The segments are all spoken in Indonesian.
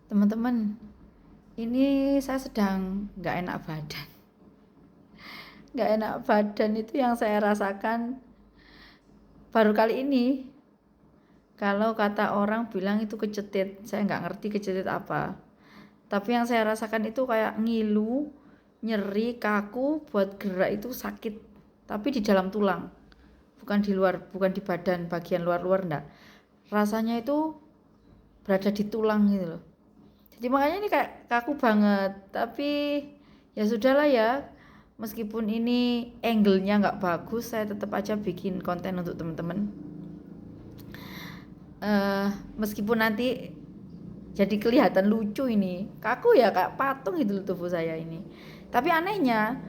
Teman-teman, ini saya sedang nggak enak badan. Nggak enak badan itu yang saya rasakan baru kali ini. Kalau kata orang bilang itu kecetit, saya nggak ngerti kecetit apa. Tapi yang saya rasakan itu kayak ngilu, nyeri, kaku, buat gerak itu sakit. Tapi di dalam tulang, bukan di luar, bukan di badan bagian luar-luar enggak. Rasanya itu berada di tulang gitu loh. Jadi makanya ini kayak kaku banget, tapi ya sudahlah ya, meskipun ini angle-nya nggak bagus, saya tetap aja bikin konten untuk teman-teman. Meskipun nanti jadi kelihatan lucu ini, kaku ya kayak patung gitu loh tubuh saya ini. Tapi anehnya,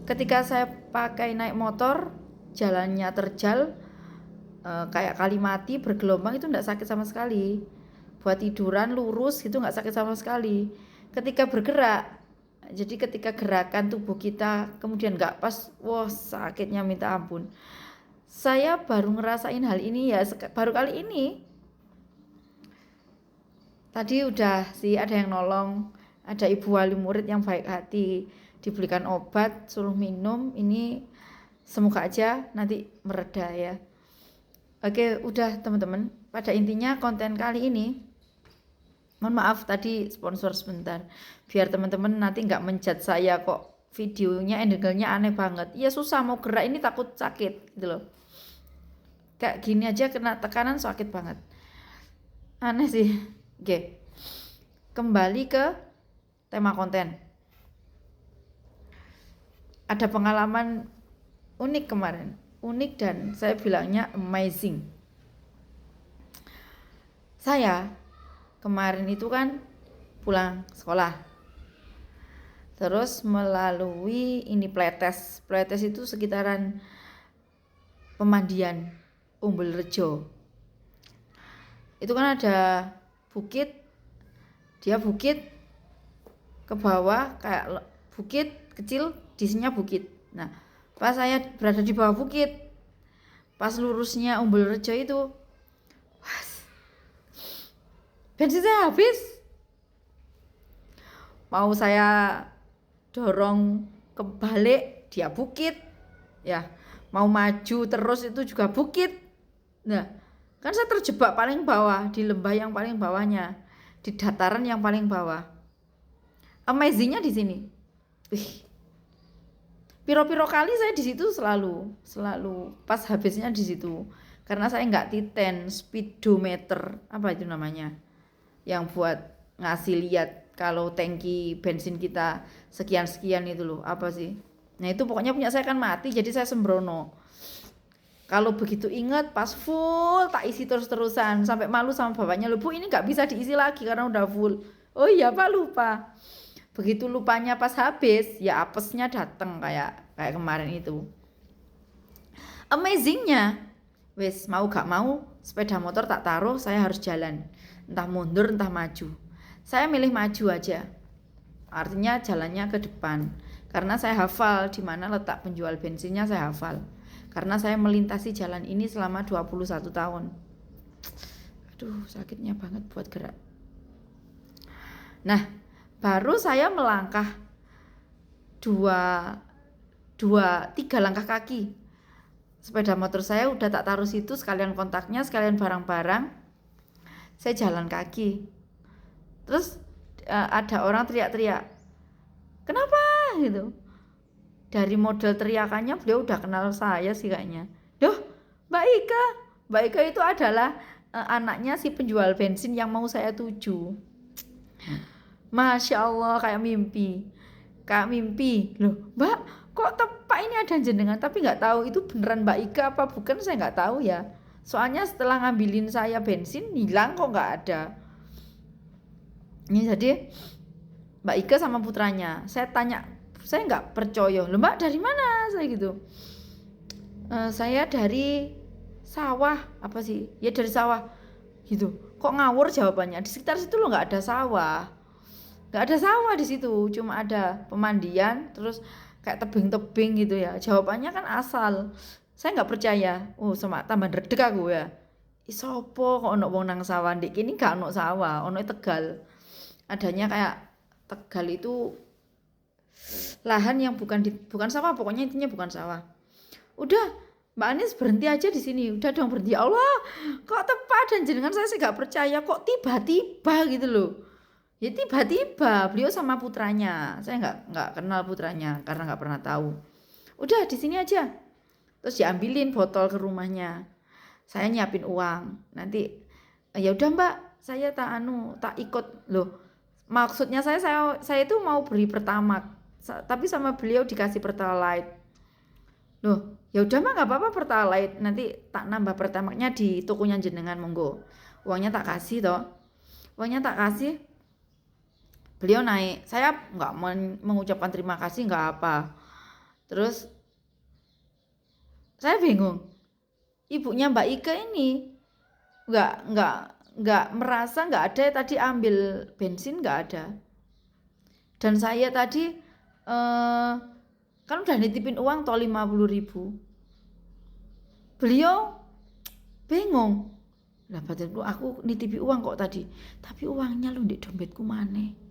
ketika saya pakai naik motor, jalannya terjal, kayak kali mati bergelombang itu nggak sakit sama sekali. Buat tiduran lurus gitu nggak sakit sama sekali. Ketika bergerak, jadi ketika gerakan tubuh kita kemudian nggak pas, wah sakitnya minta ampun. Saya baru ngerasain hal ini ya baru kali ini. Tadi udah sih ada yang nolong, ada ibu wali murid yang baik hati, dibelikan obat, suruh minum. Ini semoga aja nanti mereda ya. Oke, udah teman-teman. Pada intinya konten kali ini, mohon maaf tadi sponsor sebentar. Biar teman-teman nanti nggak menjat saya kok videonya angle-nya aneh banget. Iya susah mau gerak ini takut sakit gitu loh. Kayak gini aja kena tekanan sakit banget. Aneh sih. Oke. Kembali ke tema konten. Ada pengalaman unik kemarin. Unik dan saya bilangnya amazing. Saya kemarin itu kan pulang sekolah, terus melalui ini Pletes. Pletes itu sekitaran Pemandian, Umbul Rejo. Itu kan ada bukit, dia bukit ke bawah kayak bukit kecil, disininya bukit. Nah, pas saya berada di bawah bukit, pas lurusnya Umbul Rejo itu, bensin saya habis. Mau saya dorong kebalik, dia bukit. Ya, mau maju terus itu juga bukit. Nah, kan saya terjebak paling bawah, di lembah yang paling bawahnya, di dataran yang paling bawah. Amazingnya di sini. Piro-piro kali saya di situ selalu pas habisnya di situ. Karena saya nggak titen speedometer, apa itu namanya? Yang buat ngasih lihat kalau tangki bensin kita sekian-sekian itu loh, apa sih? Nah itu pokoknya punya saya kan mati, jadi saya sembrono. Kalau begitu ingat pas full tak isi terus-terusan sampai malu sama bapaknya, loh Bu ini nggak bisa diisi lagi karena udah full. Oh iya Pak lupa. Begitu lupanya pas habis ya apesnya dateng kayak kemarin itu. Amazingnya, wes mau gak mau sepeda motor tak taruh, saya harus jalan, entah mundur entah maju. Saya milih maju aja, artinya jalannya ke depan, karena saya hafal di mana letak penjual bensinnya, saya hafal karena saya melintasi jalan ini selama 21 tahun. Aduh sakitnya banget buat gerak. Nah baru saya melangkah tiga langkah kaki, sepeda motor saya udah tak taruh situ, sekalian kontaknya, sekalian barang-barang, saya jalan kaki. Terus ada orang teriak-teriak, kenapa gitu. Dari model teriakannya beliau udah kenal saya sih kayaknya. Duh, Mbak Ika. Mbak Ika itu adalah anaknya si penjual bensin yang mau saya tuju. Masya Allah kayak mimpi. Kayak mimpi. Loh, Mbak, kok tepak ini ada jenengan? Tapi nggak tahu itu beneran Mbak Ika apa bukan, saya nggak tahu ya. Soalnya setelah ngambilin saya bensin hilang kok nggak ada. Ini jadi Mbak Ika sama putranya. Saya tanya, saya nggak percaya. Loh Mbak dari mana? Saya gitu. Saya dari sawah. Apa sih? Ya dari sawah. Gitu. Kok ngawur jawabannya? Di sekitar situ loh nggak ada sawah. Nggak ada sawah di situ. Cuma ada pemandian. Terus kayak tebing-tebing gitu ya. Jawabannya kan asal. Saya nggak percaya. Oh sama tambah redek aku ya. Sopo kok ono wong nang sawah ndek kene gak ono sawah, ono Tegal. Adanya kayak Tegal itu lahan yang bukan sawah, pokoknya intinya bukan sawah. Udah, Mbak Anies berhenti aja di sini. Udah dong berhenti. Allah, kok tepat dan jenengan saya sih gak percaya kok tiba-tiba gitu loh. Ya tiba-tiba beliau sama putranya. Saya nggak kenal putranya karena nggak pernah tahu. Udah di sini aja. Terus diambilin botol ke rumahnya. Saya nyiapin uang. Nanti ya udah Mbak, saya tak ikut loh. Maksudnya saya itu mau beli Pertamax. Tapi sama beliau dikasih Pertalite. Loh, ya udah Mbak nggak apa-apa Pertalite. Nanti tak nambah Pertamaxnya di tokonya jenengan monggo. Uangnya tak kasih toh. Uangnya tak kasih. Beliau naik. Saya nggak mengucapkan terima kasih nggak apa. Terus saya bingung. Ibunya Mbak Ike ini nggak merasa nggak ada tadi ambil bensin nggak ada. Dan saya tadi kan udah nitipin uang toh 50.000. Beliau bingung. Lah batinku aku nitipi uang kok tadi. Tapi uangnya lu di dompetku maneh.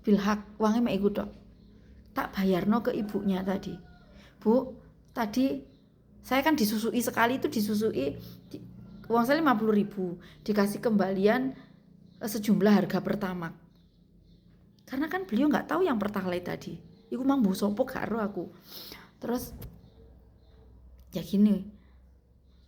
Bilhak uangnya mek iku tok. Tak bayarno ke ibunya tadi. Bu, tadi saya kan disusui sekali itu uang saya 50.000 dikasih kembalian sejumlah harga Pertamax. Karena kan beliau nggak tahu yang Pertalite tadi. Iku mang mbok sopo karo aku. Terus ya gini.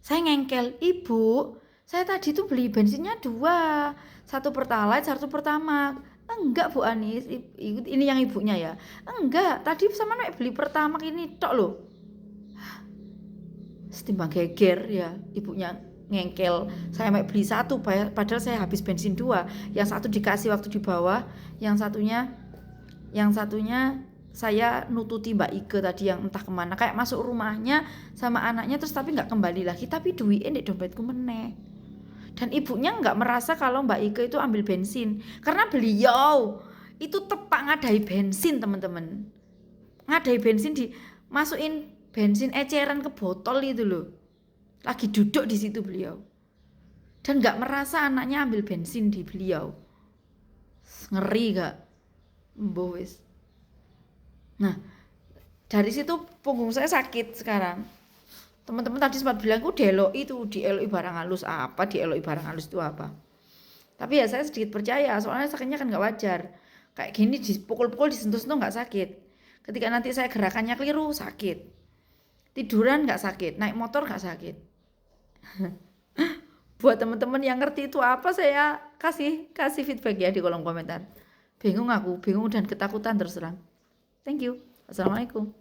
Saya ngengkel, "Ibu, saya tadi tuh beli bensinnya 2, satu Pertalite, satu Pertamax." Enggak Bu Anies, ini yang ibunya ya. Enggak, tadi sama nek beli Pertamax ini tok loh. Setimbang geger ya, ibunya ngengkel. Saya mek beli satu, padahal saya habis bensin 2. Yang satu dikasih waktu di bawah, yang satunya saya nututi Mbak Ike tadi yang entah kemana. Kayak masuk rumahnya sama anaknya terus tapi nggak kembali lagi. Tapi duitnya di dompetku meneh. Dan ibunya nggak merasa kalau Mbak Ike itu ambil bensin. Karena beliau itu tepak ngadai bensin teman-teman. Ngadai bensin dimasukin bensin eceran ke botol itu loh. Lagi duduk di situ beliau. Dan nggak merasa anaknya ambil bensin di beliau. Ngeri gak? Mbah wis. Nah, dari situ punggung saya sakit sekarang. Teman-teman tadi sempat bilang, dieloi barang halus apa, dieloi barang halus itu apa. Tapi ya saya sedikit percaya, soalnya sakitnya kan gak wajar. Kayak gini dipukul-pukul, disentuh-sentuh gak sakit. Ketika nanti saya gerakannya keliru, sakit. Tiduran gak sakit, naik motor gak sakit. Buat teman-teman yang ngerti itu apa, saya kasih feedback ya di kolom komentar. Bingung dan ketakutan terus terang. Thank you. Assalamualaikum.